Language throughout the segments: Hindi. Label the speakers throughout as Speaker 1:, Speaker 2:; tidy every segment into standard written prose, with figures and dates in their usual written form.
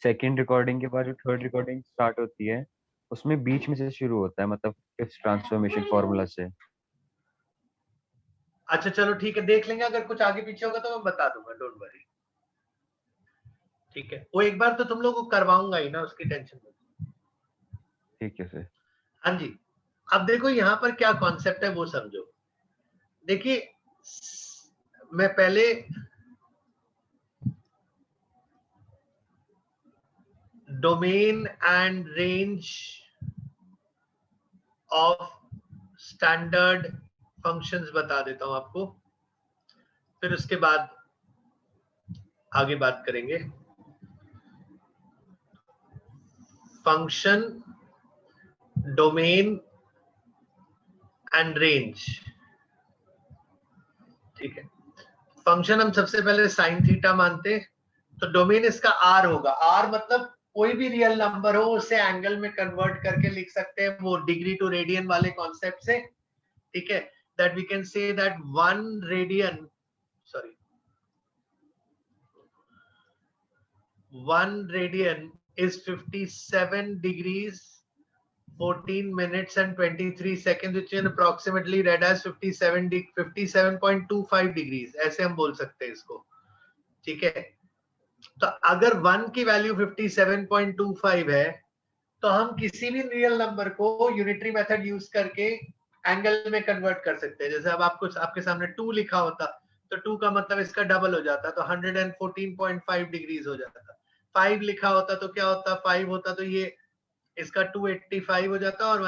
Speaker 1: सेकंड रिकॉर्डिंग के बाद जो थर्ड रिकॉर्डिंग स्टार्ट होती है उसमें बीच में से शुरू होता है, मतलब इस ट्रांसफॉर्मेशन फॉर्मूला से।
Speaker 2: अच्छा चलो ठीक है, देख लेंगे, अगर कुछ आगे पीछे होगा तो मैं बता दूंगा, डोंट वरी। ठीक है, वो एक बार तो तुम लोग को करवाऊंगा ही ना, उसकी टेंशन मत।
Speaker 1: ठीक है सर।
Speaker 2: हाँ जी, अब देखो यहाँ पर क्या कॉन्सेप्ट है वो समझो। देखिए मैं पहले domain and range of standard functions बता देता हूं आपको, फिर उसके बाद आगे बात करेंगे। फंक्शन, डोमेन एंड रेंज, ठीक है। फंक्शन हम सबसे पहले साइन थीटा मानते, तो डोमेन इसका आर होगा। आर मतलब कोई भी रियल नंबर हो उसे एंगल में कन्वर्ट करके लिख सकते हैं, वो डिग्री टू रेडियन वाले कॉन्सेप्ट से, ठीक है। That we can say that 1 radian, sorry 1 radian is 57 degrees 14 minutes and 23 seconds, which is approximately read as 57.25 degrees, ऐसे हम बोल सकते हैं इसको, ठीक है। तो अगर 1 की वैल्यू 57.25 है तो हम किसी भी रियल नंबर को यूनिटरी मेथड यूज करके एंगल में कन्वर्ट कर सकते हैं। जैसे अब आपको आपके सामने 2 लिखा होता तो 2 का मतलब इसका डबल हो जाता, तो 114.5 डिग्रीज हो जाता। 5 लिखा होता तो क्या होता, 5 होता तो ये इसका 285 हो जाता और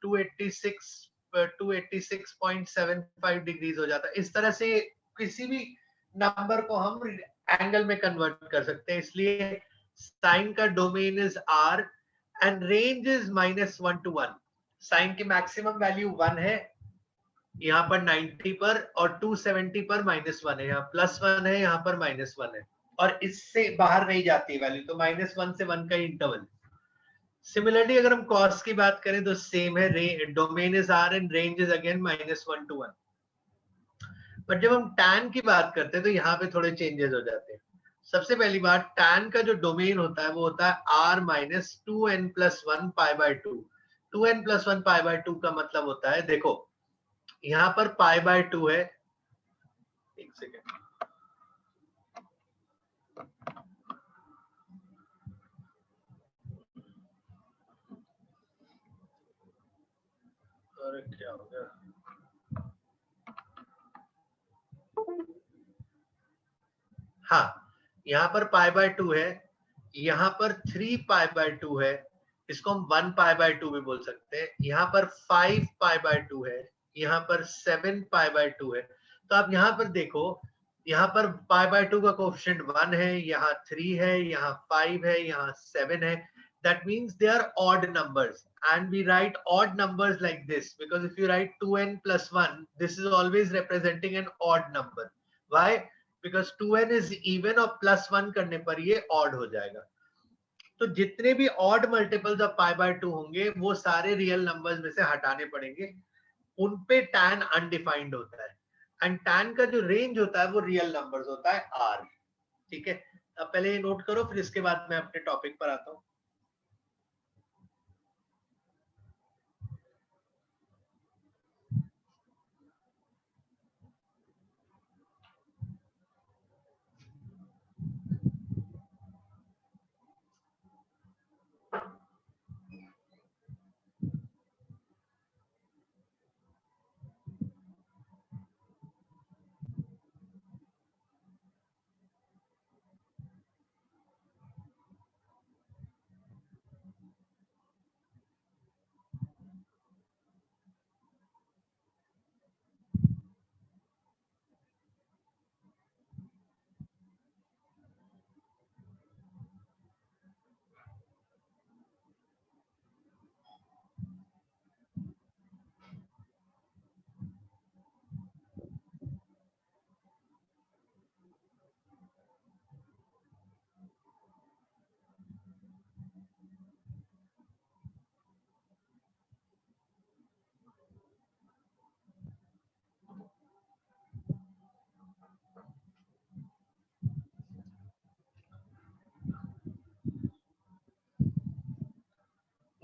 Speaker 2: 286.75 डिग्रीज हो जाता। इस तरह से किसी भी नंबर को हम एंगल में कन्वर्ट कर सकते हैं, इसलिए साइन का domain is R and range is -1 to 1। Sine की मैक्सिमम वैल्यू 1 है यहाँ पर 90 पर, और 270 पर -1 है, यहाँ +1 है, यहाँ पर -1 है, और इससे बाहर नहीं जाती वैल्यू, तो -1 से 1 का इंटरवल। सिमिलरली अगर हम कॉस की बात करें तो सेम है, domain is R and range is again -1 to 1। But जब हम टैन की बात करते हैं तो यहाँ पे थोड़े चेंजेस हो जाते हैं। सबसे पहली बात, टैन का जो डोमेन होता है वो होता है r - 2n+1 π/2। 2n+1 π/2 का मतलब होता है, देखो यहाँ पर π/2 है, एक सेकेंड, अरे क्या हो गया, हाँ यहाँ पर π/2 है, यहाँ पर 3π/2 है, इसको हम 1π/2 भी बोल सकते हैं, यहाँ पर 5π/2 है, यहाँ पर 7π/2 है। तो आप यहाँ पर देखो, यहाँ पर π/2 का कोएफिशिएंट 1 है, यहाँ 3 है, यहाँ 5 है, यहाँ 7 है। That means they are odd numbers, and we write odd numbers like this because if you write 2n+1, this is always representing an odd number. Why? Because 2n is even और +1 करने पर ये odd हो जाएगा। तो जितने भी odd multiples of π/2 होंगे वो सारे रियल नंबर्स में से हटाने पड़ेंगे, उन पे tan अनडिफाइंड होता है, एंड tan का जो रेंज होता है वो रियल नंबर्स होता है r, ठीक है। अब पहले ये नोट करो, फिर इसके बाद मैं अपने टॉपिक पर आता हूँ।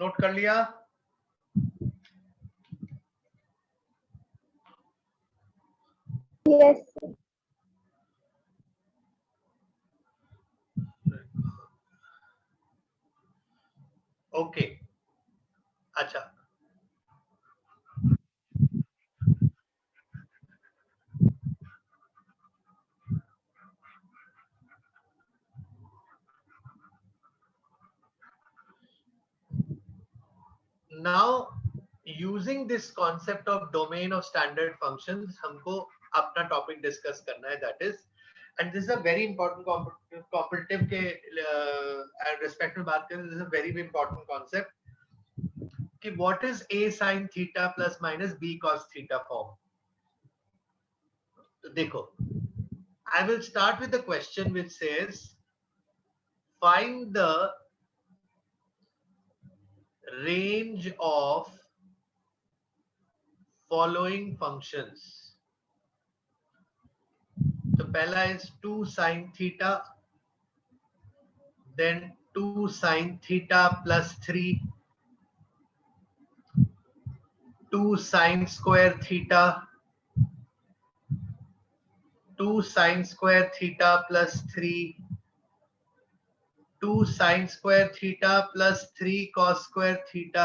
Speaker 2: नोट कर लिया?
Speaker 3: यस।
Speaker 2: ओके, अच्छा, now using this concept of domain of standard functions हमको अपना टॉपिक डिस्कस करना है, that is, and this is a very important competitive के रिस्पेक्ट में बात करें, this is a very important concept कि what is a sin theta plus minus b cos theta form. तो देखो, I will start with the question which says find the range of following functions. तो पहला is 2 sin theta, then 2 sin theta plus 3, 2 sin square theta, 2 sin square theta plus 3, 2 sin square theta plus 3 cos square theta,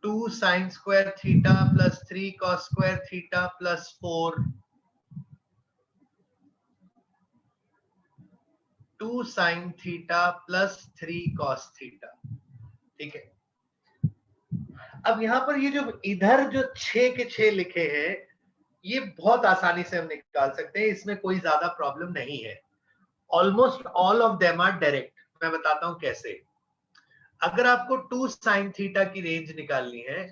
Speaker 2: 2 sin square theta plus 3 cos square theta plus 4, 2 sin theta plus 3 cos theta. ठीक है, अब यहां पर ये जो इधर जो 6 के 6 लिखे हैं, ये बहुत आसानी से हम निकाल सकते हैं, इसमें कोई ज्यादा प्रॉब्लम नहीं है. Almost all of them are direct. मैं बताता हूं कैसे. अगर आपको 2 sin थीटा की रेंज निकालनी है,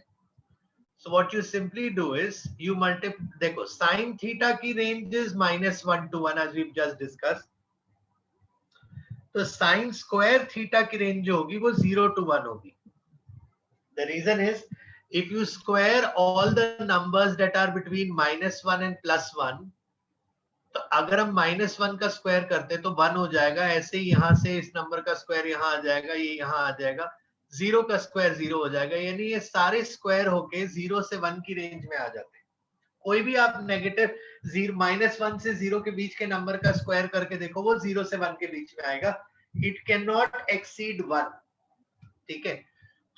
Speaker 2: so what you simply do is you multiply. देखो, sin थीटा की range is -1 to 1 as we've just discussed. तो sin स्क्वायर थीटा की रेंज जो होगी वो 0 to 1 होगी. The reason is if you square all the numbers that are between -1 and +1, तो अगर हम -1 का स्क्वायर करते तो 1 हो जाएगा. ऐसे ही यहां से इस नंबर का स्क्वायर यहां आ जाएगा, ये यहां आ जाएगा, 0 का स्क्वायर 0 हो जाएगा. यानी ये सारे स्क्वायर होके 0 से 1 की रेंज में आ जाते हैं. कोई भी आप नेगेटिव -1 से 0 के बीच के नंबर का स्क्वायर करके देखो, वो 0 से 1 के बीच में आएगा. It can not exceed 1. ठीक है,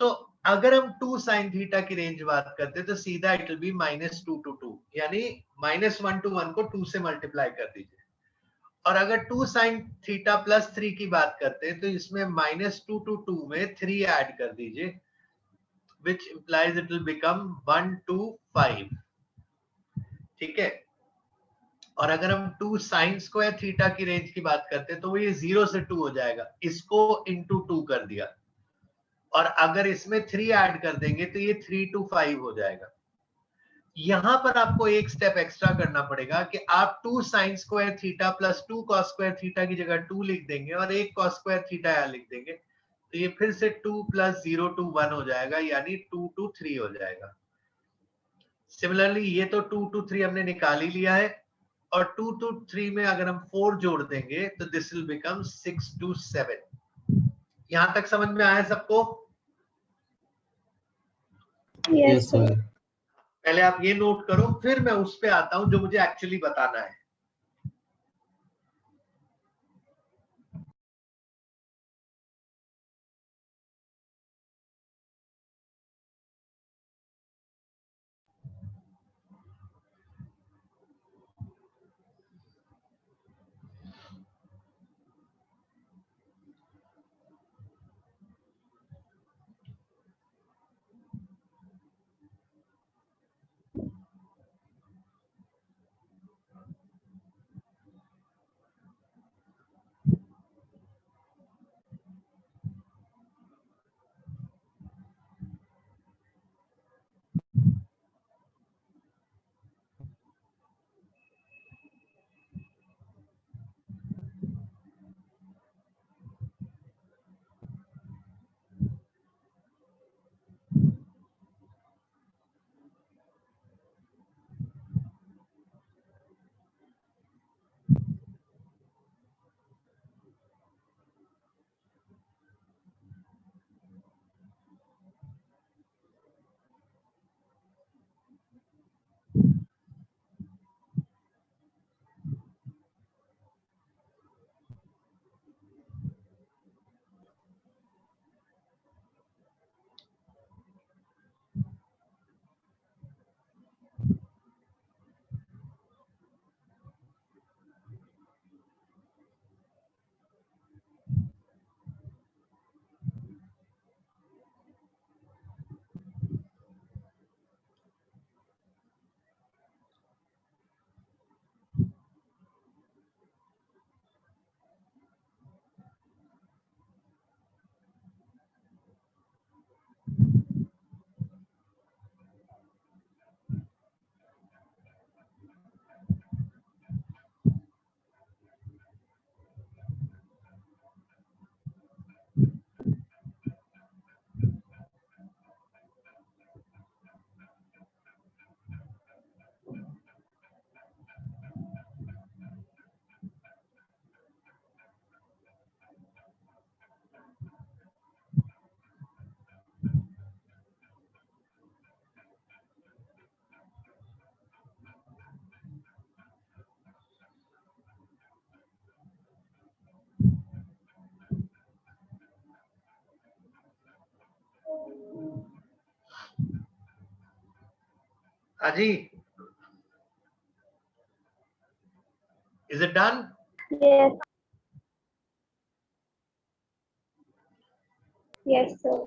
Speaker 2: तो अगर हम 2 sin थीटा की रेंज बात करते तो सीधा इट विल बी -2 to 2, यानी -1 to 1 को 2 से मल्टीप्लाई कर दीजिए. और अगर 2 sin थीटा प्लस 3 की बात करते हैं तो इसमें -2 to 2 में 3 ऐड कर दीजिए, which implies it will become 1 to 5. ठीक है, और अगर हम 2 sin स्क्वायर थीटा की रेंज की बात करते हैं तो वो ये 0 से 2 हो जाएगा, इसको into 2 कर दिया, और अगर इसमें 3 ऐड कर देंगे तो ये 3 to 5 हो जाएगा. यहां पर आपको एक स्टेप एक्स्ट्रा करना पड़ेगा कि आप 2 sin square theta plus 2 cos square theta की जगह 2 लिख देंगे और एक cos स्क्वायर थीटा यहां लिख देंगे, तो ये फिर से 2 + 0 to 1 हो जाएगा, यानी 2 to 3 हो जाएगा. सिमिलरली ये तो 2 to 3 हमने निकाल ही लिया है, और 2 to 3 में अगर हम 4 जोड़ देंगे तो दिस विल बिकम 6 to 7. यहां तक समझ में आया सबको?
Speaker 3: Yes sir.
Speaker 2: पहले आप ये नोट करो, फिर मैं उस पे आता हूं जो मुझे एक्चुअली बताना है. Aji, is it done?
Speaker 4: Yes. Yes, sir.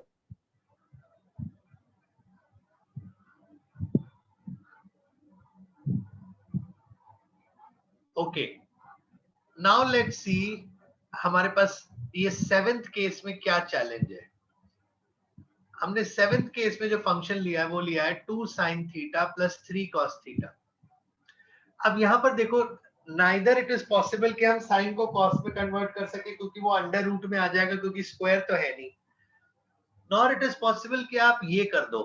Speaker 2: Okay. Now let's see हमारे पास ये 7th केस में क्या चैलेंज है. हमने 7th केस में जो फंक्शन लिया है वो लिया है 2 sin theta plus 3 cos theta. अब यहां पर देखो, नाइदर इट इज पॉसिबल कि हम साइन को कॉस में कन्वर्ट कर सके क्योंकि वो अंडर रूट में आ जाएगा क्योंकि स्क्वायर तो है नहीं. नॉर इट इज पॉसिबल कि आप ये कर दो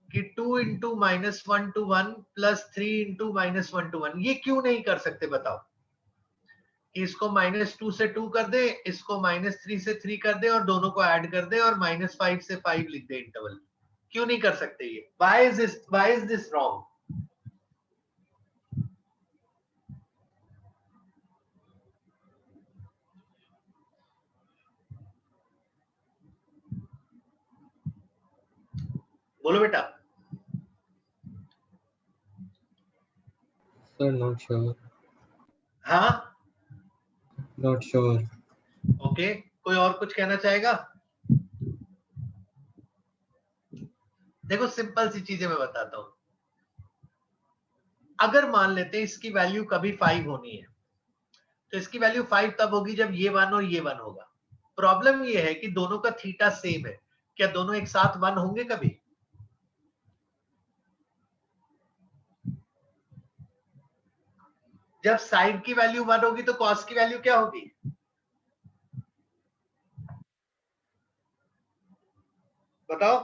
Speaker 2: कि 2 into minus 1 to 1 plus 3 into minus 1 to 1. ये क्यों नहीं कर सकते बताओ? कि इसको -2 से 2 कर दे, इसको -3 से 3 कर दे और दोनों को ऐड कर दे और -5 से 5 लिख दे इंटरवल. क्यों नहीं कर सकते ये? Why is this wrong? बोलो बेटा.
Speaker 3: Sir, not sure.
Speaker 2: हाँ,
Speaker 3: Not sure.
Speaker 2: ओके. कोई और कुछ कहना चाहेगा? देखो, सिंपल सी चीजें मैं बताता हूं. अगर मान लेते हैं इसकी वैल्यू कभी 5 होनी है, तो इसकी वैल्यू 5 तब होगी जब ये 1 और ये 1 होगा. प्रॉब्लम ये है कि दोनों का थीटा सेम है. क्या दोनों एक साथ 1 होंगे कभी? जब साइन की वैल्यू 1 होगी तो कॉस की वैल्यू क्या होगी? बताओ.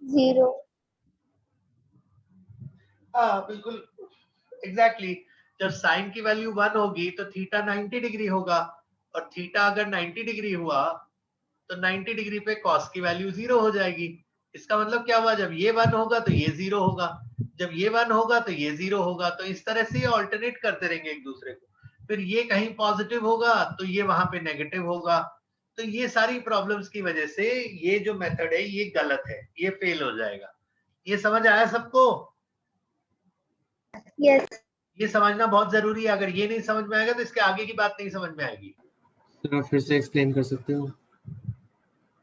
Speaker 4: Zero.
Speaker 2: हाँ, बिल्कुल एग्जैक्टली. जब साइन की वैल्यू 1 होगी तो थीटा 90 डिग्री होगा, और थीटा अगर 90 डिग्री हुआ तो 90 डिग्री पे कॉस की वैल्यू 0 हो जाएगी. इसका मतलब क्या हुआ? जब ये 1 होगा तो ये 0 होगा, जब ये 1 होगा तो ये 0 होगा. तो इस तरह से ये ऑल्टरनेट करते रहेंगे एक दूसरे को. फिर ये कहीं पॉजिटिव होगा तो ये वहां पे नेगेटिव होगा. तो ये सारी प्रॉब्लम्स की वजह से ये जो मेथड है ये गलत है, ये फेल हो जाएगा. ये समझ आया सबको?
Speaker 4: Yes.
Speaker 2: ये समझना बहुत जरूरी है. अगर ये नहीं समझ में आएगा तो इसके आगे की बात नहीं समझ में आएगी.
Speaker 3: Sir, आप फिर से एक्सप्लेन कर सकते हो?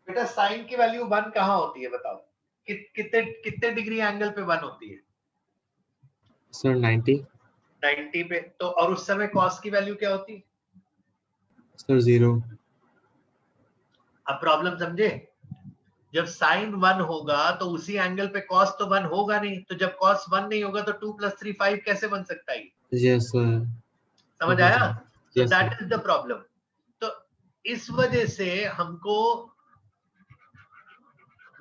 Speaker 2: बेटा, साइन की वैल्यू 1 कहाँ होती है बताओ? कितने कितने डिग्री एंगल पे 1 होती है?
Speaker 3: Sir, 90.
Speaker 2: 90 पे. तो और उस समय कॉस की वैल्यू क्या होती है?
Speaker 3: Sir, 0.
Speaker 2: अब प्रॉब्लम समझे? जब साइन 1 होगा तो उसी एंगल पे कॉस तो 1 होगा नहीं. तो जब कॉस 1 नहीं होगा तो 2 + 3 5 कैसे बन सकता है?
Speaker 3: Yes, sir.
Speaker 2: समझ आया? सो
Speaker 3: Yes,
Speaker 2: that
Speaker 3: sir.
Speaker 2: Is the problem. तो इस वजह से हमको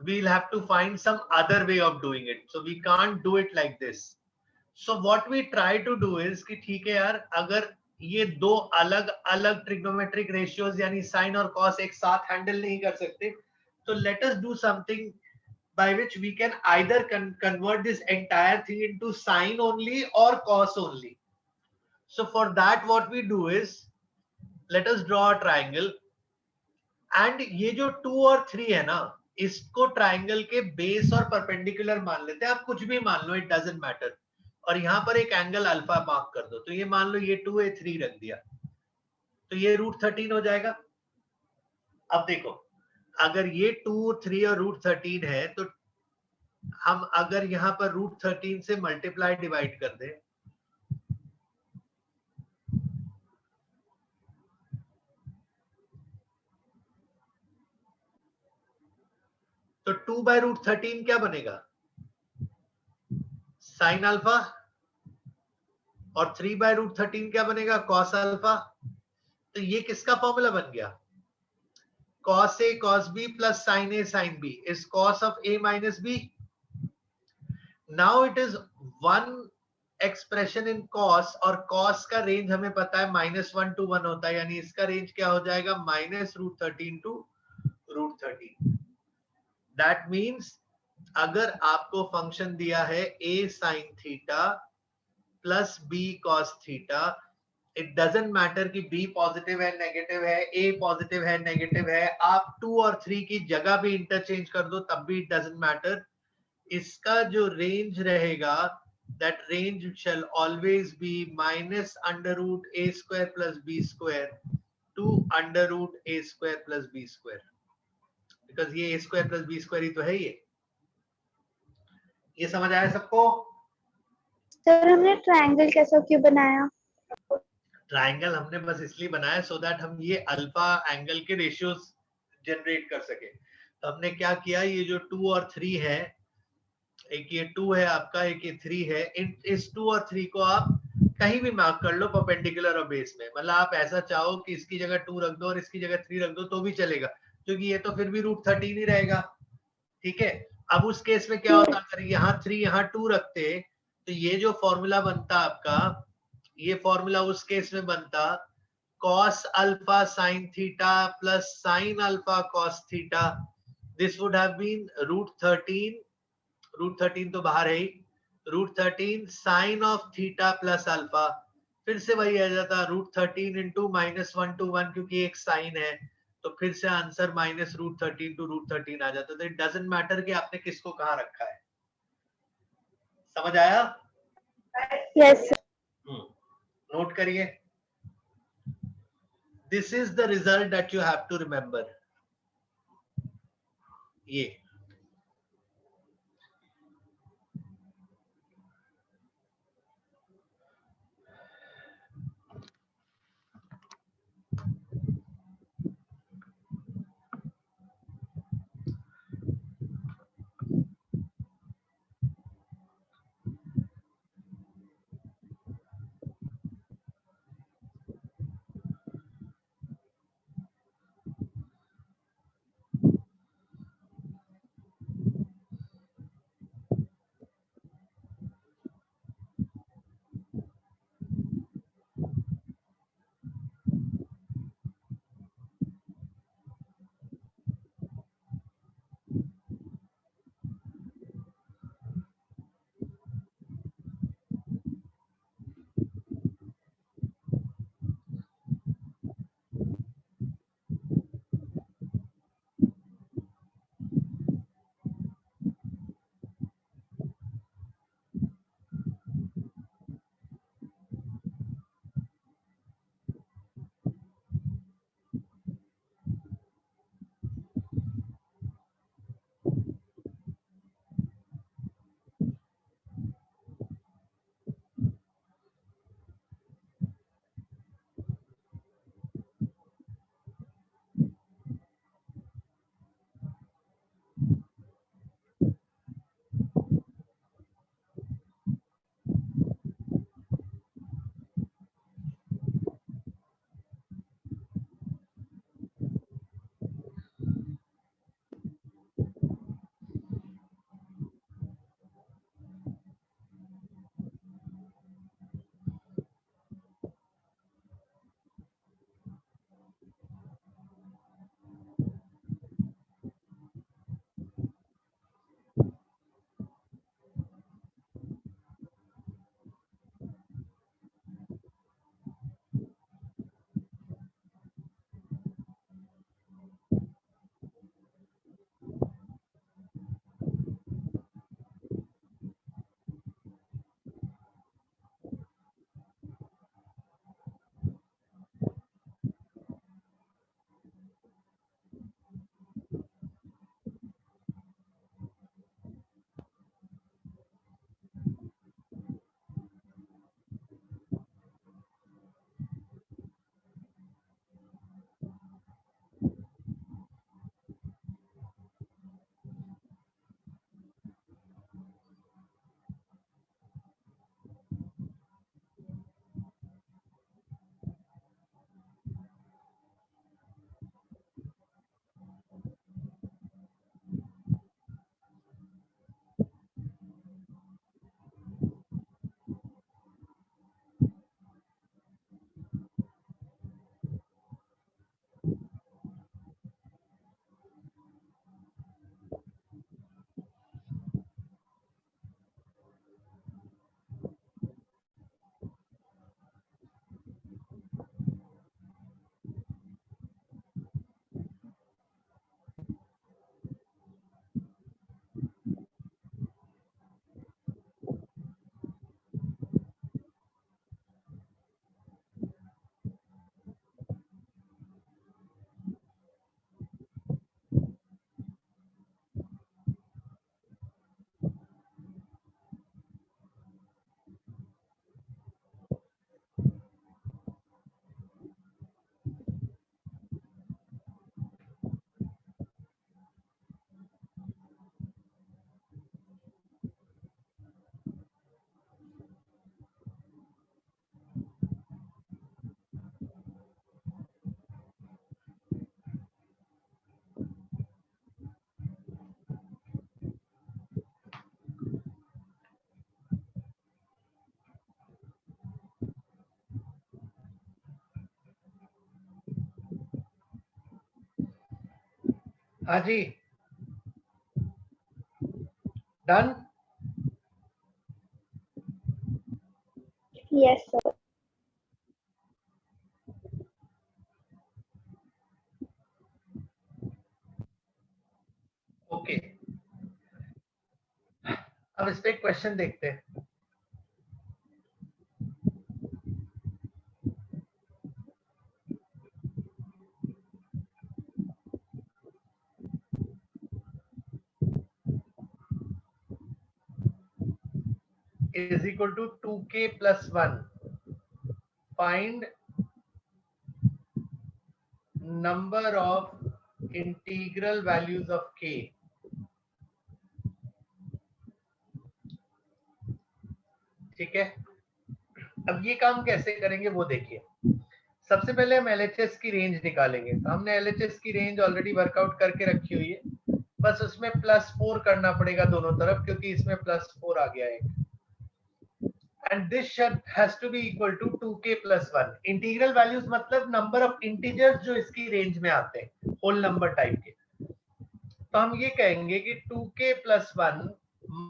Speaker 2: we'll have to find some other way of doing it. So we can't do it like this. So what we try to do is कि ठीक है यार, अगर ये दो अलग अलग ट्रिग्नोमेट्रिक रेशियोज यानी साइन और कॉस एक साथ हैंडल नहीं कर सकते, तो let us do something by which we can either convert this entire thing into sine only or cos only. So for that what we do is, let us draw a triangle, and ये जो 2 और 3 है ना, इसको ट्राइंगल के बेस और परपेंडिकुलर मान लेते हैं. आप कुछ भी मान लो, इट डजंट मैटर. और यहां पर एक एंगल अल्फा मार्क कर दो. तो ये मान लो ये 2 है, 3 रख दिया, तो ये √13 हो जाएगा. अब देखो, अगर ये 2, 3 और √13 है तो हम अगर यहां पर √13 से मल्टीप्लाई डिवाइड कर दें तो 2/√13 क्या बनेगा? Sine alpha. और 3/√13 क्या बनेगा? Cos alpha. तो ये किसका फॉर्मूला बन गया? cos A cos B plus sin A sin B is cos of A minus B. Now it is one expression in cos, और cos का रेंज हमें पता है -1 to 1 होता है, यानी इसका रेंज क्या हो जाएगा? -√13 to √13. That means अगर आपको फंक्शन दिया है A sin theta plus B cos theta it doesn't matter कि बी पॉजिटिव है नेगेटिव है, ए पॉजिटिव है नेगेटिव है, आप 2 और 3 की जगह भी इंटरचेंज कर दो तब भी इट डजेंट मैटर. इसका जो रेंज रहेगा, that range shall always be minus under root a square plus b square to under root a square plus b square, because ये a square plus b square ही तो है. ये समझ आया सबको?
Speaker 4: सर हमने ट्रायंगल कैसा क्यों बनाया?
Speaker 2: ट्रायंगल हमने बस इसलिए बनाया सो दैट हम ये अल्फा एंगल के रेशियोज जनरेट कर सके. तो हमने क्या किया, ये जो 2 और 3 है, एक ये 2 है आपका, एक ये 3 है, इस 2 और 3 को आप कहीं भी मार्क कर लो परपेंडिकुलर और बेस में. मतलब आप ऐसा चाहो कि इसकी जगह 2 रख दो और इसकी जगह 3 रख दो तो भी चलेगा, क्योंकि ये तो फिर भी रूट 13 ही रहेगा. ठीक है. अब उस केस में क्या होता, अगर यहाँ 3 यहाँ 2 रखते तो ये जो फॉर्मूला बनता आपका, ये फॉर्मूला उस केस में बनता cos alpha sin theta plus sin alpha cos theta. This would have been root 13 तो बाहर है ही, root 13 sine of theta plus alpha. फिर से वही आ जाता रूट 13 इंटू -1 to 1, क्योंकि एक साइन है तो फिर से answer minus root 13 to root 13 आ जाता. तो इट डजेंट मैटर कि आपने किसको कहाँ रखा है. समझ आया?
Speaker 4: यस.
Speaker 2: नोट करिए. This is the result that you have to remember. ये हाँ जी, डन।
Speaker 4: Yes, sir.
Speaker 2: ओके, अब इस पे एक क्वेश्चन देखते हैं। is equal to 2k plus 1. Find number of integral values of k. ठीक है, अब ये काम कैसे करेंगे वो देखिए। सबसे पहले हम LHS की रेंज निकालेंगे। तो हमने LHS की रेंज ऑलरेडी वर्कआउट करके रखी हुई है, बस उसमें +4 करना पड़ेगा दोनों तरफ, क्योंकि इसमें +4 आ गया है। And this has to be equal to 2k plus 1. Integral values मतलब नंबर ऑफ इंटीजर्स जो इसकी रेंज में आते हैं, होल नंबर टाइप के। तो हम ये कहेंगे कि 2k plus 1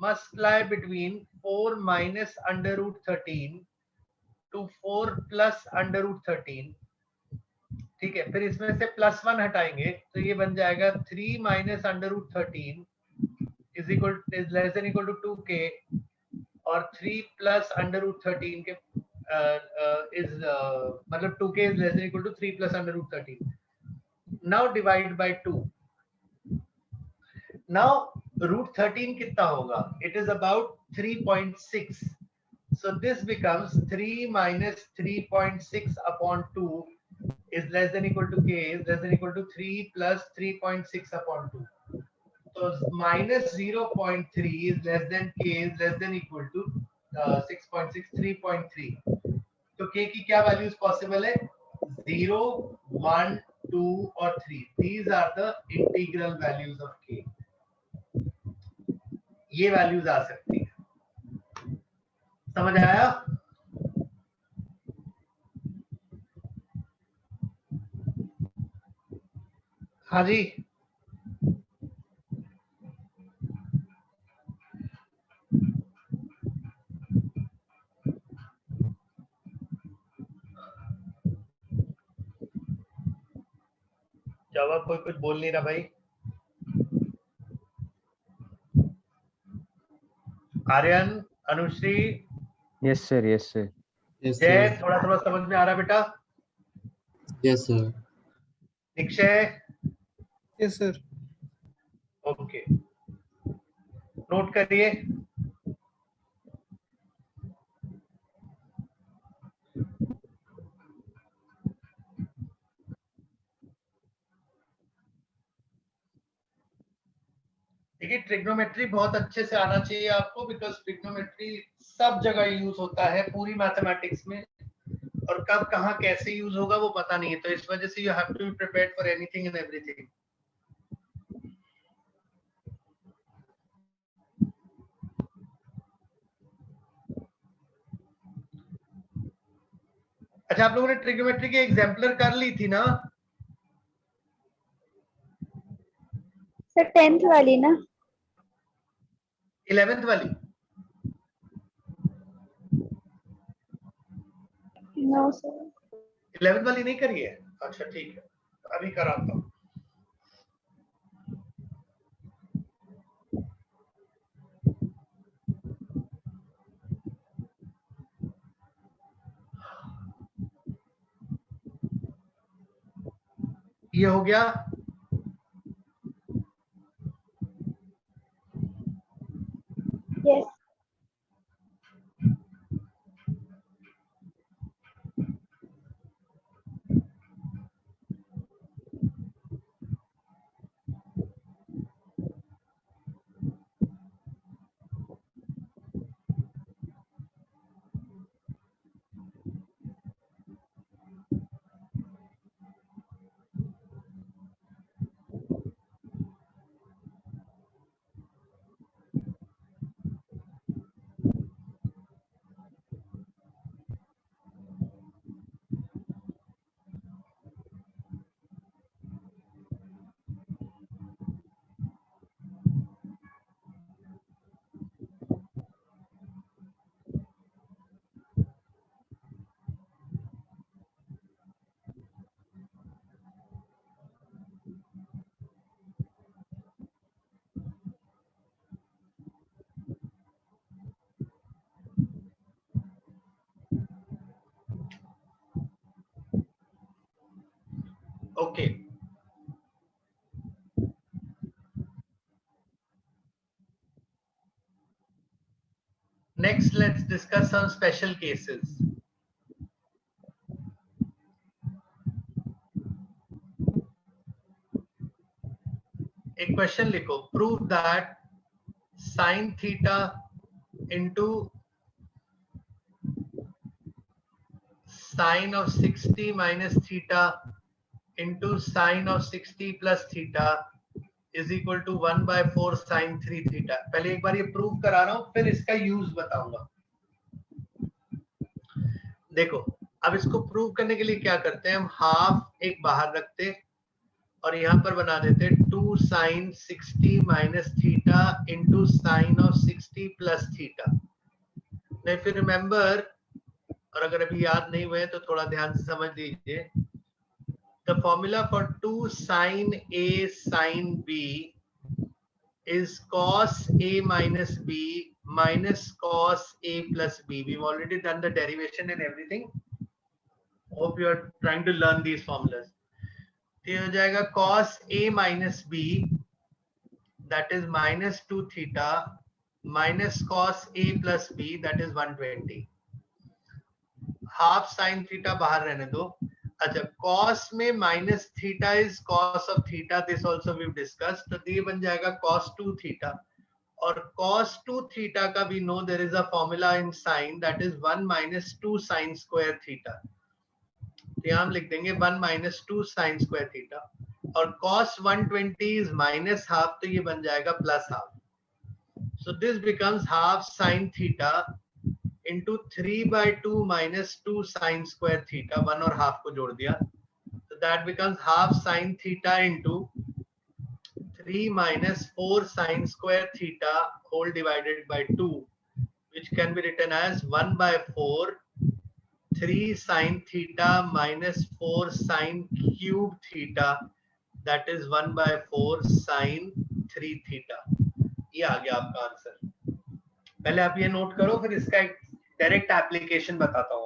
Speaker 2: must lie between 4 minus under root 13 to 4 plus under root 13। ठीक है, फिर इसमें से +1 हटाएंगे तो ये बन जाएगा 3 minus under root 13 is less than equal to 2k, और 3 plus under root 13 के मतलब 2k is less than equal to 3 plus under root 13. Now divide by 2. Now root 13 कितना होगा? It is about 3.6. So this becomes 3 minus 3.6 upon 2 is less than equal to k is less than equal to 3 plus 3.6 upon 2. So minus 0.3 is less than k is less than equal to 6.6, 3.3. तो k की क्या वैल्यूज पॉसिबल है? 0, 1, 2 और 3. These are the integral values of k. ये वैल्यूज आ सकती है। समझ आया? हाँ जी, जवाब कोई कुछ बोल नहीं रहा भाई। Aryan, Anushree,
Speaker 1: yes sir, yes sir.
Speaker 3: Yes,
Speaker 2: Jai,
Speaker 3: sir.
Speaker 2: थोड़ा थोड़ा समझ में आ रहा बेटा?
Speaker 3: Yes, sir.
Speaker 2: Nikshay,
Speaker 5: Yes, sir.
Speaker 2: Okay, note करिए। देखिए, ट्रिग्नोमेट्री बहुत अच्छे से आना चाहिए आपको, बिकॉज ट्रिग्नोमेट्री सब जगह यूज होता है पूरी मैथमेटिक्स में, और कब कहाँ कैसे यूज होगा वो पता नहीं है। तो इस वजह से you have to be prepared for anything and everything. अच्छा, आप लोगों ने ट्रिग्नोमेट्री की एग्जाम्पलर कर ली थी ना?
Speaker 4: सर 10th वाली ना?
Speaker 2: 11th वाली?
Speaker 4: No sir.
Speaker 2: 11th वाली नहीं करी है? अच्छा ठीक है, अभी कराता हूँ। ये हो गया।
Speaker 4: Yes.
Speaker 2: Okay. Next, let's discuss some special cases. एक क्वेश्चन लिखो, prove that sin theta into sin of 60 minus theta into sin of 60 plus theta is equal to 1 by 4 sin 3 theta. पहले एक बार ये प्रूव करा रहा हूं, फिर इसका यूज बताऊंगा. देखो, अब इसको प्रूव करने के लिए क्या करते हैं, हम हाफ एक बाहर रखते और यहाँ पर बना देते 2 sin 60 minus theta into sin of 60 plus theta. नहीं, फिर रिमेंबर, और अगर अभी याद नहीं हुए तो थोड़ा ध्यान से समझ लीजिए. The formula for 2 sin A sin B is cos A minus B minus cos A plus B. We've already done the derivation and everything. Hope you are trying to learn these formulas. तो ये हो जाएगा cos A minus B, that is minus 2 theta minus cos A plus B, that is 120. Half sin theta बाहर रहने दो. अच्छा, cos में minus theta is cos of theta, this also we've discussed. तो ये बन जाएगा cos 2 theta. और cos 2 theta का we know there is a formula in sin, that is 1 minus 2 sin square theta. तो यहाँ हम लिख देंगे 1 minus 2 sin square theta. और cos 120 is minus half, तो ये बन जाएगा plus half. So this becomes half sin theta into 3 by 2 minus 2 sin square theta. 1 और half को जोड़ दिया. So that becomes half sin theta into 3 minus 4 sin square theta whole divided by 2, which can be written as 1 by 4 3 sin theta minus 4 sin cube theta, that is 1 by 4 sin 3 theta. ये आ गया आपका आंसर. पहले आप ये नोट करो, फिर इसका एक डायरेक्ट एप्लीकेशन बताता हूँ.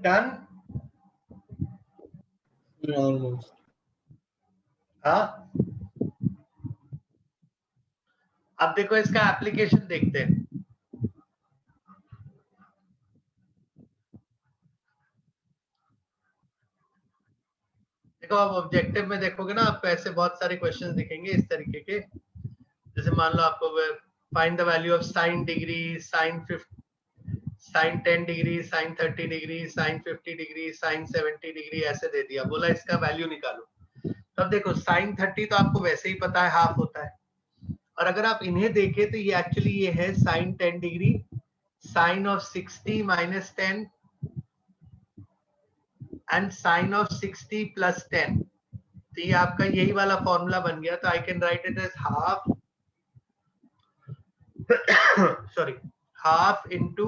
Speaker 2: डन?
Speaker 3: Almost.
Speaker 2: हाँ, अब देखो इसका एप्लीकेशन देखते हैं। देखो आप ऑब्जेक्टिव में देखोगे ना, आपको ऐसे बहुत सारे क्वेश्चंस दिखेंगे इस तरीके के। जैसे मान लो आपको find the value of sine degree, sine 10 degree, sine 30 degree, sine 50 degree, sine 70 degree ऐसे दे दिया, बोला इसका वैल्यू निकालो। तब देखो साइन 30 तो आपको वैसे ही पता है हाफ होता है, और अगर आप इन्हें देखें तो ये एक्चुअली ये है sine 10 degree, sine of 60 minus 10 and sine of 60 plus 10। तो ये आपका यही वाला फॉर्मूला बन गया। तो I can write it as half sorry half into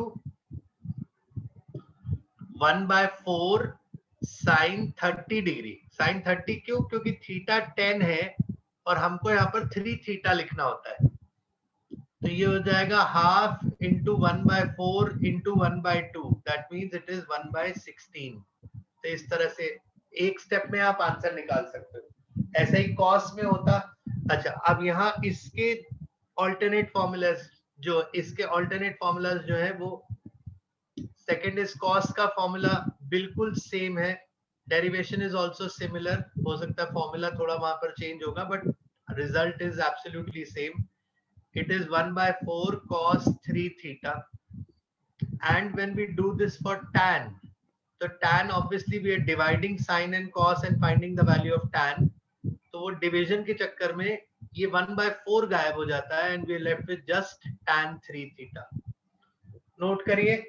Speaker 2: 1/4 sine 30 degree. Sine 30 क्यों? क्योंकि थीटा 10 है और हमको यहाँ पर 3 थीटा लिखना होता है। तो ये हो जाएगा half into 1/4 into 1/2, that means it is 1/16। तो इस तरह से एक स्टेप में आप आंसर निकाल सकते हो। ऐसे ही कॉस में होता। अच्छा, अब यहाँ इसके ऑल्टरनेट फॉर्मूलाज जो है वो सेकेंड इज कॉस का फॉर्मूला बिल्कुल सेम है, डेरिवेशन इज आल्सो सिमिलर। हो सकता है फॉर्मूला थोड़ा वहां पर चेंज होगा, but result is absolutely same. It is 1/4 cos 3 theta. And when we do this for tan, so tan obviously we are dividing sin and cos and finding the value of tan. तो वो डिवीजन के चक्कर में ये 1/4 गायब हो जाता है and we are left with just tan 3 theta. Note करिए।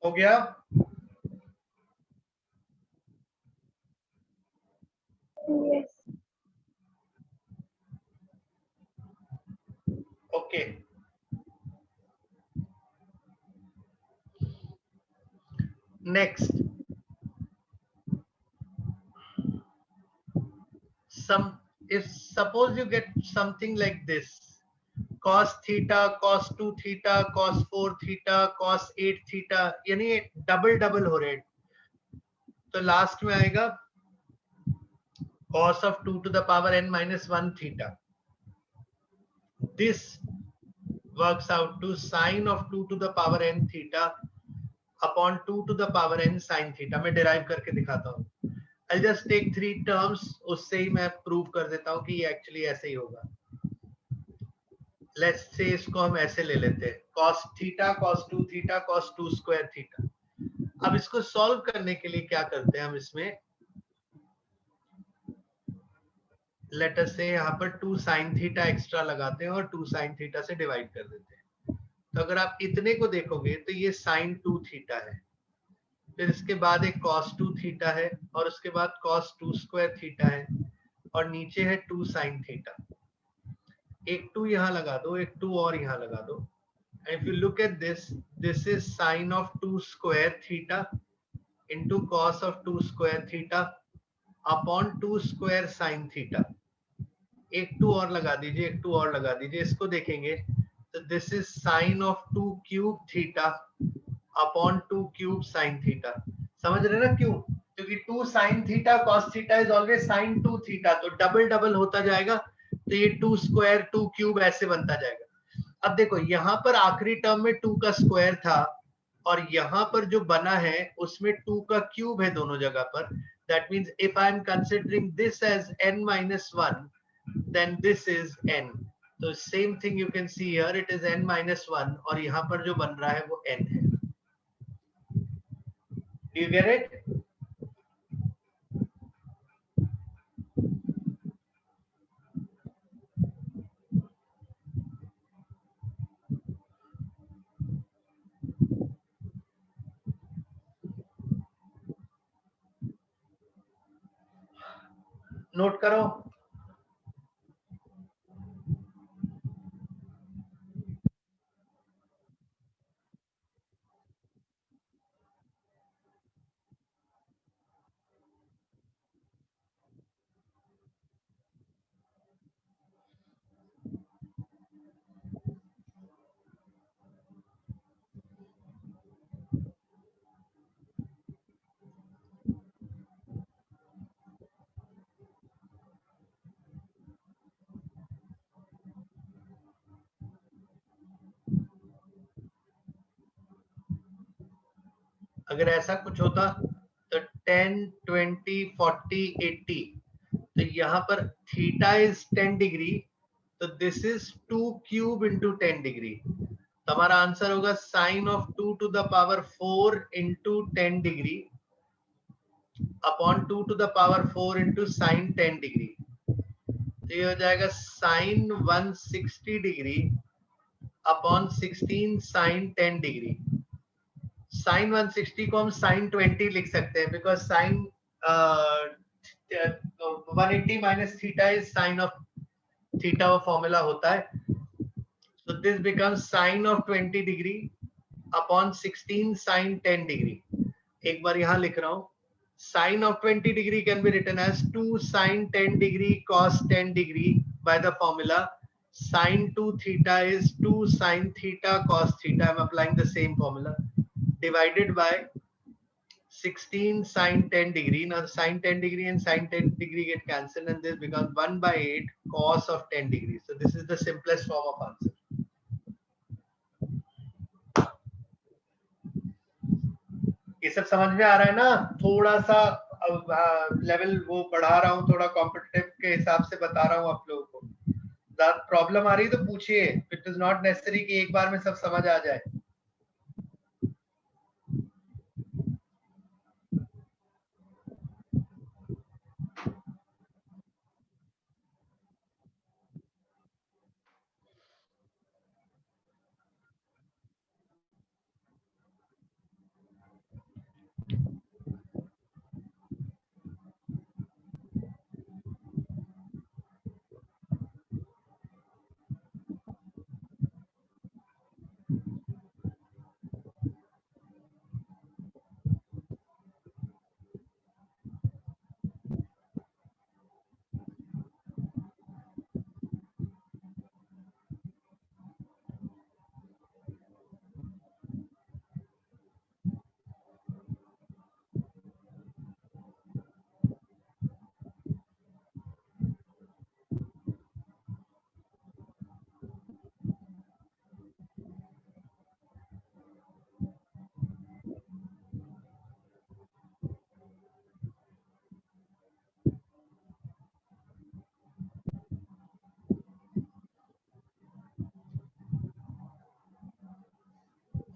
Speaker 2: हो गया?
Speaker 4: Yes.
Speaker 2: Okay, next if suppose you get something like this, cos theta, cos 2 theta, cos 4 theta, cos 8 theta, यानी डबल हो रहे हैं। तो लास्ट में आएगा cos of 2 to the power n minus 1 theta. This works out to sin of 2 to the power n theta upon 2 to the power n sin theta. मैं डिराइव करके दिखाता हूँ। I'll just take 3 terms, उससे ही मैं प्रूव कर देता हूँ कि ये एक्चुअली ऐसे ही होगा। Let's say इसको हम ऐसे ले लेते हैं, cos theta, cos 2 theta, cos 2 square theta. अब इसको सॉल्व करने के लिए क्या करते हैं हम, इसमें लेट अस से यहाँ पर 2 sin थीटा एक्स्ट्रा लगाते हैं और 2 sin थीटा से डिवाइड कर देते हैं। तो अगर आप इतने को देखोगे तो ये sin 2 थीटा है, फिर इसके बाद एक cos 2 थीटा है, और उसके बाद cos 2 स्क्वायर थीटा है, और नीचे है 2 sin थीटा। एक 2 यहाँ लगा दो, एक 2 और यहाँ लगा दो. And if you look at this, this is sine of 2 square theta into cos of 2 square theta upon 2 square sin theta. एक 2 और लगा दीजिए, एक 2 और लगा दीजिए, इसको देखेंगे तो this is sine of 2 cube theta upon 2 cube sin theta. समझ रहे ना क्यों? क्योंकि 2 sin theta cos theta is always sin 2 theta, तो डबल डबल होता जाएगा, तो ये 2 स्क्वायर 2 क्यूब ऐसे बनता जाएगा. अब देखो यहाँ पर आखिरी टर्म में 2 का स्क्वायर था और यहाँ पर जो बना है उसमें 2 का क्यूब है दोनों जगह पर. That means if I am considering this as n minus 1, then this is n. So same thing you can see here, it is n minus 1 और यहाँ पर जो बन रहा है वो n है. Do you get it? Note करो. अगर ऐसा कुछ होता तो 10, 20, 40, 80, तो यहाँ पर थीटा इज 10 डिग्री, तो this is 2 cube into 10 degree. तो हमारा आंसर होगा sine of 2 to the power 4 into 10 degree upon 2 to the power 4 into sine 10 degree. तो ये हो जाएगा sine 160 degree upon 16 sine 10 degree. Sine 160 को हम साइन 20 लिख सकते हैं because sine 180 minus theta is sine of theta, वो फॉर्मूला होता है. so this becomes sine of 20 degree upon 16 sine 10 degree. एक बार यहाँ लिख रहा हूँ, sine of 20 degree can be written as 2 sine 10 degree cos 10 degree by the formula sine 2 theta is 2 sine theta cos theta. I'm applying the same formula, divided by 16 sine 10 degree. Now the sine 10 degree and sine 10 degree get cancelled and this becomes 1 by 8 cos of 10 degree. So this is the simplest form of answer. ये सब समझ में आ रहा है ना? थोड़ा सा लेवल वो बढ़ा रहा हूँ, थोड़ा कॉम्पिटिटिव के हिसाब से बता रहा हूँ आप लोगों को. प्रॉब्लम आ रही है तो पूछिए. इट इज नॉट नेसेसरी कि एक बार में सब समझ आ जाए.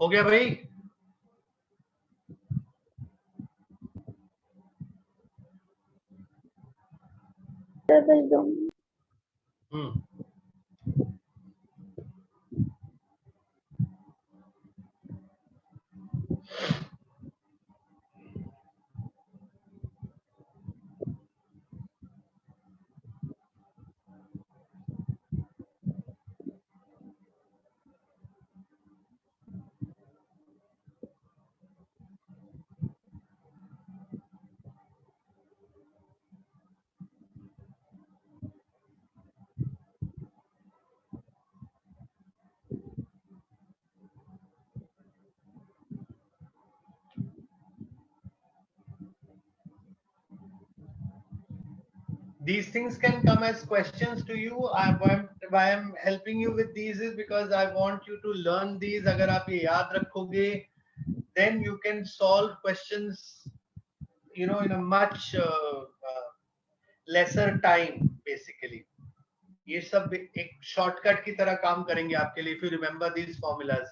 Speaker 2: हो गया भाई?
Speaker 4: बस 2 minute.
Speaker 2: These things can come as questions to you. Why I'm helping you with these is because I want you to learn these. अगर आप ये याद रखोगे, then you can solve questions, you know, in a much lesser time, basically. ये सब एक शॉर्टकट की तरह काम करेंगे आपके लिए if you remember these formulas.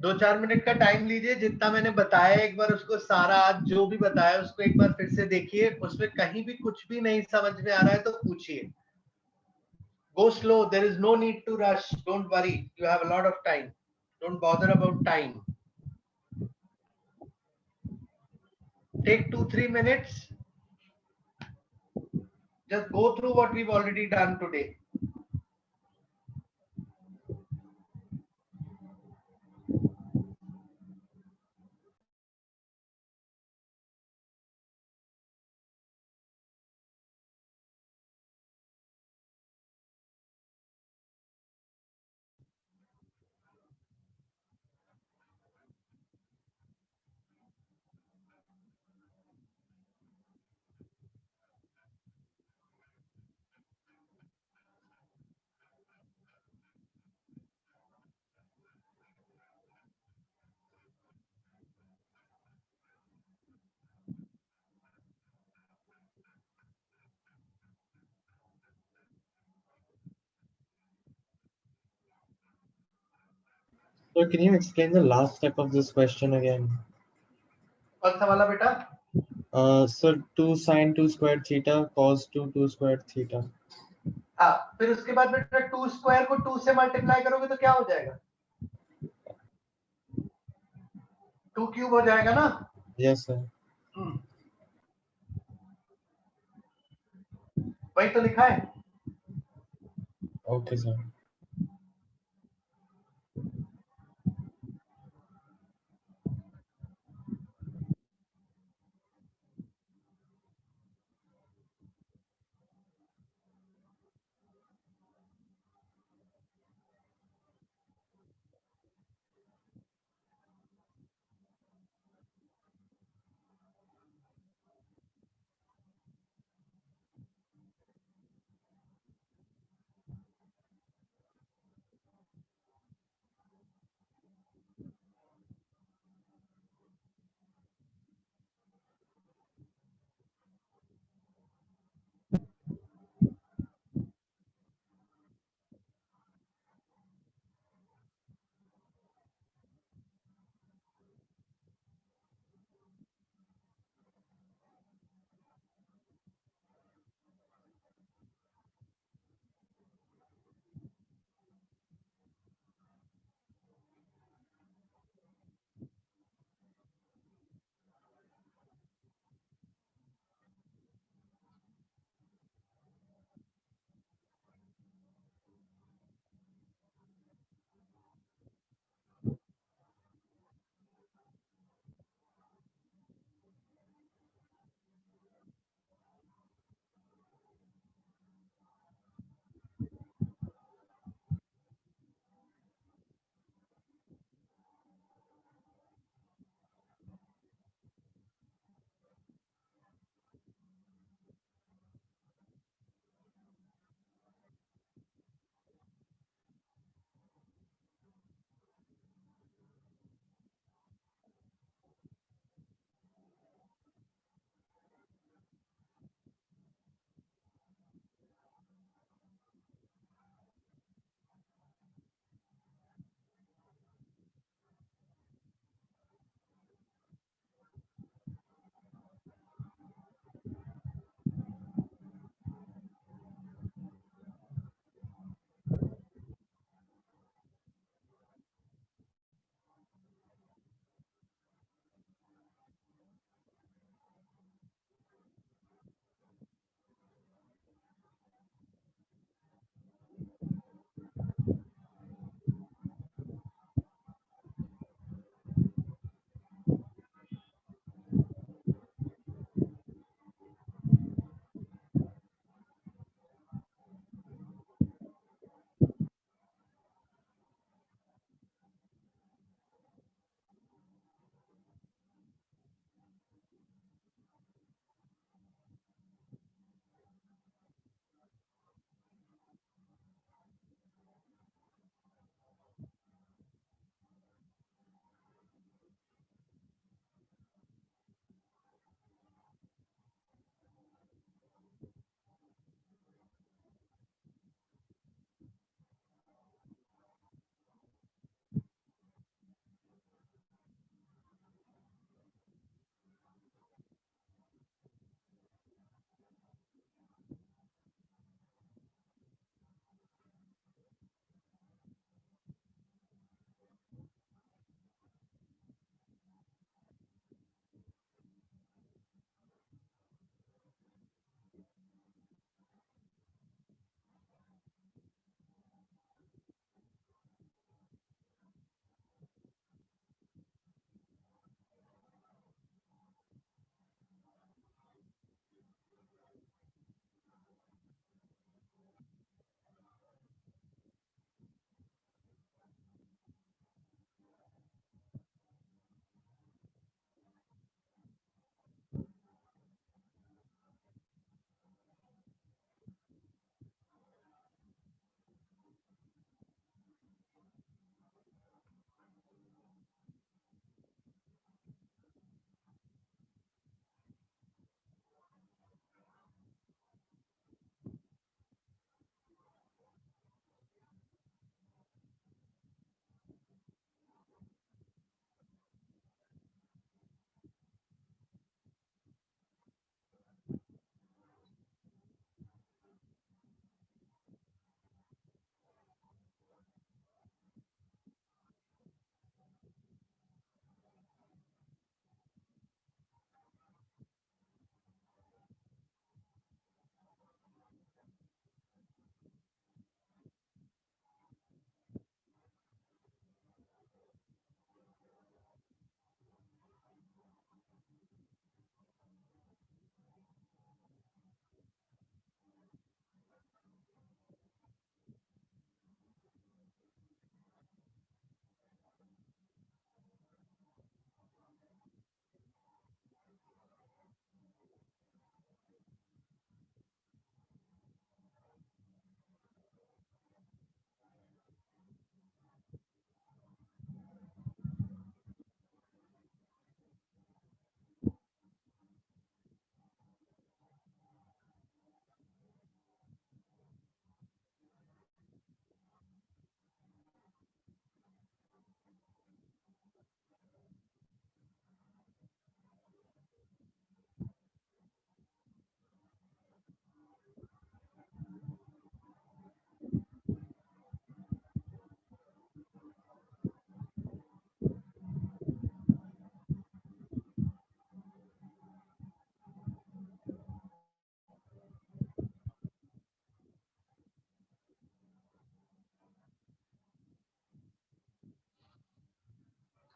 Speaker 2: दो चार मिनट का टाइम लीजिए, जितना मैंने बताया एक बार उसको सारा, आज जो भी बताया उसको एक बार फिर से देखिए, उसमें कहीं भी कुछ भी नहीं समझ में आ रहा है तो पूछिए. Go slow, there is no need to rush, don't worry, you have a lot of time, don't bother about time. Take 2-3 minutes, just go through what we've already done today.
Speaker 3: So can you explain the last step of this question again?
Speaker 2: कौन सा वाला बेटा?
Speaker 3: So 2 sin 2 squared theta cos 2 squared theta.
Speaker 2: हाँ, फिर उसके बाद बेटा 2 स्क्वायर को 2 से मल्टीप्लाई करोगे तो क्या हो जाएगा? 2 क्यूब हो जाएगा ना?
Speaker 3: Yes sir.
Speaker 2: वही तो लिखा है.
Speaker 3: Okay sir.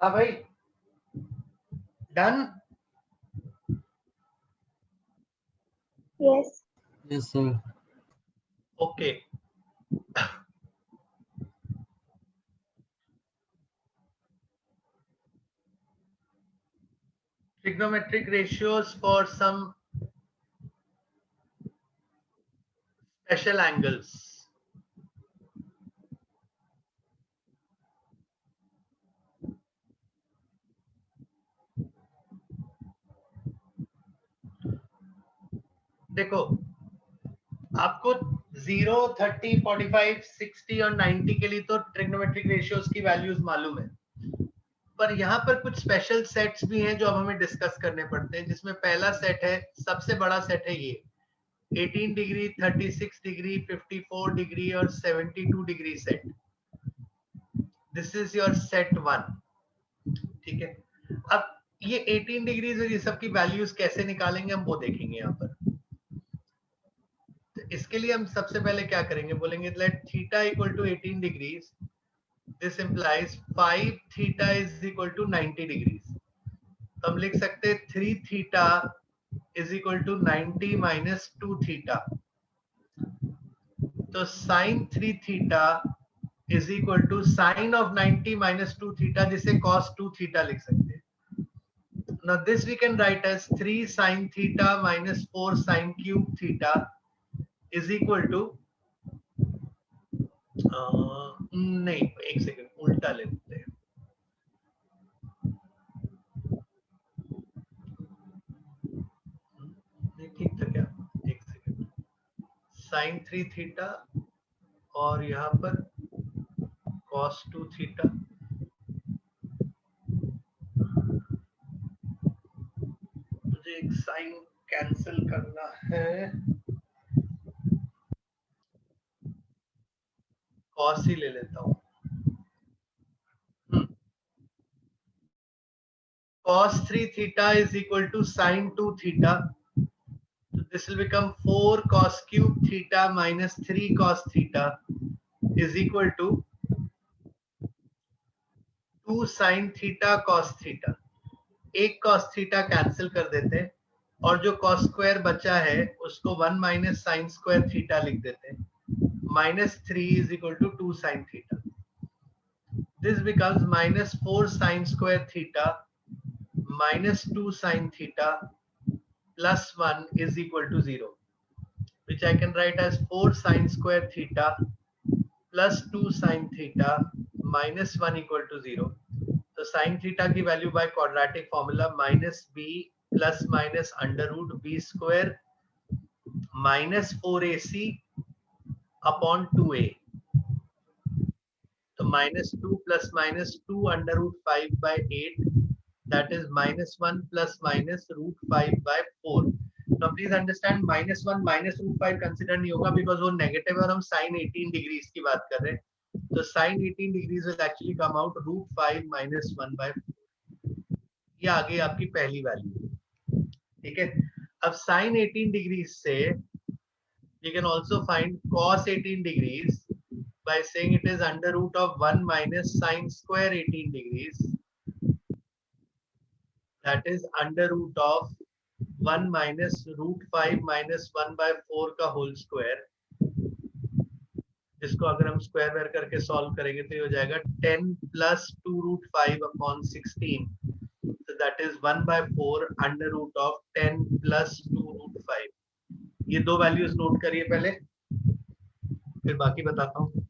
Speaker 2: हाँ भाई, done.
Speaker 4: Yes.
Speaker 3: Yes, sir.
Speaker 2: Okay, trigonometric ratios for some special angles. देखो, आपको 0, 30, 45, 60 और 90 के लिए तो ट्रिग्नोमेट्रिक रेशियोज की वैल्यूज मालूम है, पर यहाँ पर कुछ स्पेशल सेट्स भी हैं जो अब हमें डिस्कस करने पड़ते हैं, जिसमें पहला सेट है, सबसे बड़ा सेट है ये 18 डिग्री, 36 डिग्री, 54 डिग्री और 72 degree set. This is your set 1। ठीक है, अब ये 18 डिग्रीज और ये सब की वैल्यूज कैसे निकालेंगे हम वो देखेंगे यहाँ पर। तो इसके लिए हम सबसे पहले क्या करेंगे, बोलेंगे let theta equal to 18 degrees, this implies 5 theta is equal to 90 degrees. तो हम लिख सकते हैं 3 theta is equal to 90 minus 2 theta. तो sine 3 theta is equal to sine of 90 minus 2 theta, जिसे कॉस 2 थीटा लिख सकते हैं। Now this we can write as 3 sin theta minus 4 sin cube theta is equal to नहीं, एक सेकंड, उल्टा लेते हैं। नहीं ठीक था क्या, एक सेकंड, sin 3 थीटा और यहाँ पर cos 2 थीटा। मुझे एक साइन कैंसिल करना है, cos ही ले लेता हूँ। Cos 3 theta is equal to sin 2 theta. So this will become 4 cos cube theta minus 3 cos theta is equal to 2 sin theta cos theta। एक cos theta कैंसिल कर देते हैं और जो cos स्क्वायर बचा है उसको 1 माइनस साइन स्क्वायर थीटा लिख देते हैं। Minus 3 is equal to 2 sin theta। This becomes minus 4 sin square theta minus 2 sin theta plus 1 is equal to 0, which I can write as 4 sin square theta plus 2 sin theta minus 1 equal to 0. तो sin theta की value by quadratic formula minus B plus minus under root B square minus 4ac upon 2a। तो minus 2 plus minus 2 under root 5 by 8, that is minus 1 plus minus root 5 by 4. Now please understand -1 minus root 5 consider नहीं होगा because वो नेगेटिव है और हम sin 18 डिग्रीज की बात कर रहे हैं। तो sin 18 degrees will actually come out root 5 minus 1 by 4। ये आ गई आपकी पहली वैल्यू। ठीक है, अब sin 18 डिग्रीज से you can also find cos 18 degrees by saying it is under root of 1 minus sin square 18 degrees, that is under root of 1 minus root 5 minus 1 by 4 का होल स्क्वायर। इसको अगर हम स्क्वायर वेयर करके सॉल्व करेंगे तो ये हो जाएगा 10 plus 2 root 5 upon 16, so that is 1 by 4 under root of 10 plus 2 root 5। ये दो वैल्यूज नोट करिए पहले, फिर बाकी बताता हूँ।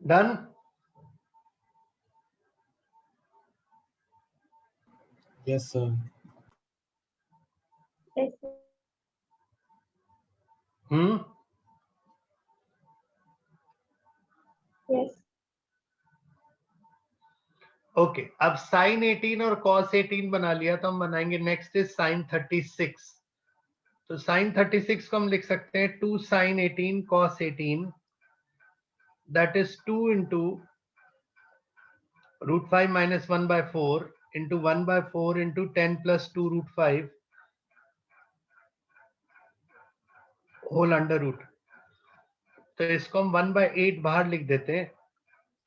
Speaker 2: Done?
Speaker 3: Yes, sir.
Speaker 4: Yes, sir. Yes.
Speaker 2: Okay, अब साइन 18 और कॉस 18 बना लिया, तो हम बनाएंगे नेक्स्ट इज साइन 36। तो साइन 36 को हम लिख सकते हैं 2 sine 18 cos 18, that is 2 into √5 minus 1/4 into 1/4 into 10 plus 2 √5 whole under root. तो इसको हम 1/8 बाहर लिख देते हैं।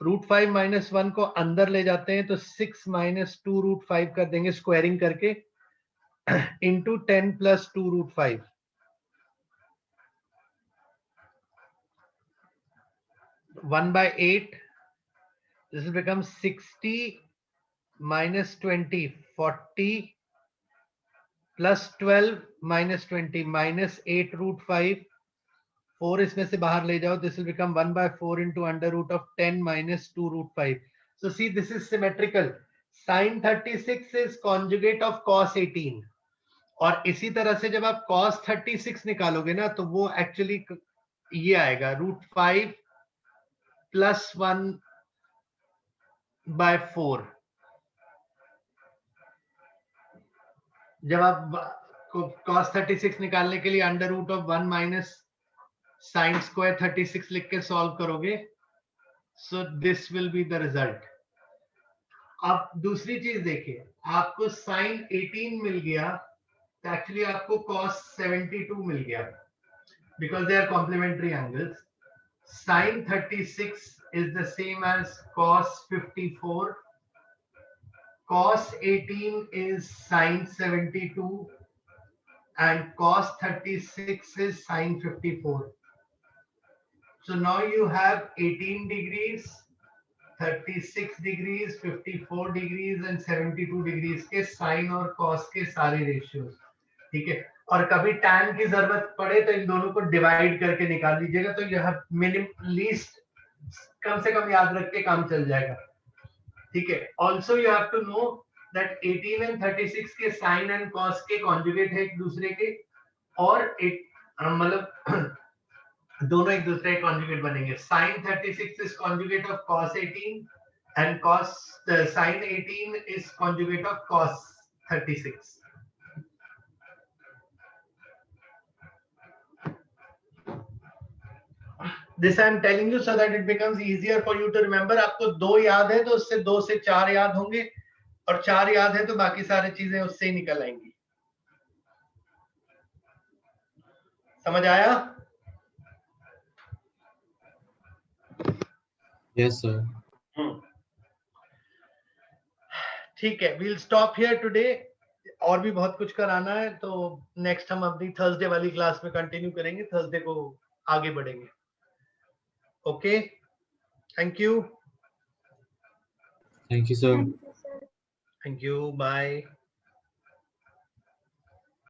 Speaker 2: √5 माइनस 1 को अंदर ले जाते हैं तो 6 माइनस 2 √5 कर देंगे स्क्वायरिंग करके, into 10 plus 2 √5। 1/8, this will become 60 minus 20, 40 plus 12 minus 20 minus 8 √5, 4 इसमें से बाहर ले जाओ, this will become 1/4 into under root of 10 minus 2 √5. So see, this is symmetrical. Sin 36 is conjugate of cos 18, और इसी तरह से जब आप cos 36 निकालोगे ना, तो वो एक्चुअली ये आएगा √5 plus 1/4। जब आप cos 36 निकालने के लिए under root of 1 minus sine square 36 लिख के सॉल्व करोगे, so this will be the result. अब दूसरी चीज देखिए, आपको साइन 18 मिल गया, तो एक्चुअली आपको cos 72 मिल गया, because they are complementary angles. Sine 36 is the same as cos 54, cos 18 is sin 72, and cos 36 is sin 54. So now you have 18 degrees, 36 degrees, 54 degrees and 72 degrees के sin और cos के सारे ratios, ठीक है। और कभी tan की जरूरत पड़े तो इन दोनों को डिवाइड करके निकाल लीजिएगा, तो यह मिनिमम लीस्ट कम से कम याद रख के काम चल जाएगा, ठीक है। Also you have to know that 18 and 36 के साइन एंड कॉस के कॉन्जुगेट है एक दूसरे के, और एक मतलब दोनों एक दूसरे के कॉन्जुगेट बनेंगे। Sine 36 is conjugate of cos 18 and cos sin 18 is conjugate of cos 36। This I am telling you so that it becomes easier for you to remember. आपको 2 याद है तो उससे 2 से 4 याद होंगे, और 4 याद है तो बाकी सारी चीजें उससे ही निकल आएंगी। समझ आया?
Speaker 3: Yes, sir.
Speaker 2: ठीक है, we'll stop here today. और भी बहुत कुछ कराना है, तो नेक्स्ट हम अपनी थर्सडे वाली क्लास में कंटिन्यू करेंगे, थर्सडे को आगे बढ़ेंगे। Okay, thank you.
Speaker 3: Thank you, sir.
Speaker 4: Thank you, sir.
Speaker 2: Thank you, bye.